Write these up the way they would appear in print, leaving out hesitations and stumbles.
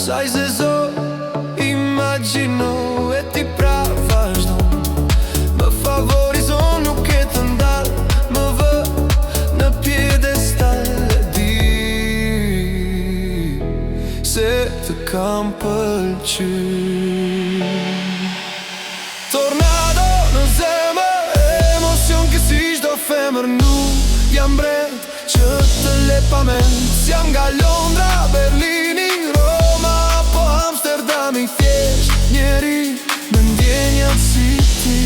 Saj se zo imagjino e ti pra vazhdo. Më favorizon, nuk e të ndal, më vë në pjedestal. E di se të kam pëlqy. Tornado në zemër, emocion që si çdo femër. Nuk jam bret që të le pa mend. Jam nga Londra, Berlini, Roma apo Amsterdami. Thjesht njeri me ndjenjat si ti.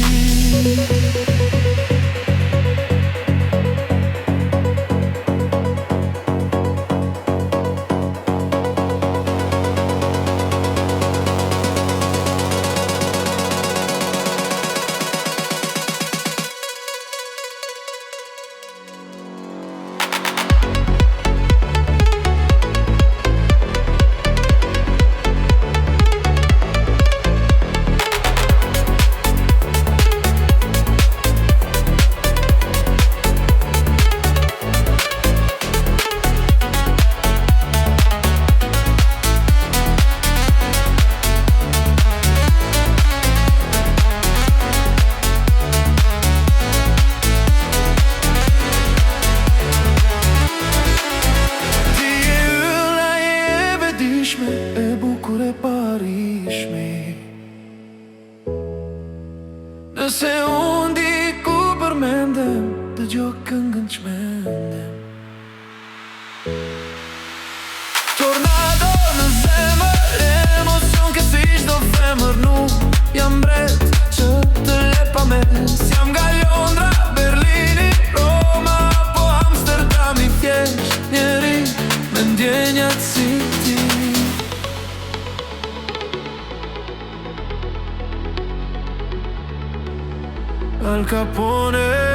E bukur e parishme. Nëse unë di ku përmendem, dëgjoj këngën çmendem. Tornado në zemër, emocion që si çdo femër. Nuk jam bret që të le pa mend. Jam nga Londra, Berlini, Roma apo Amsterdami. Thjesht njeri me ndjenjat si ti. Al Capone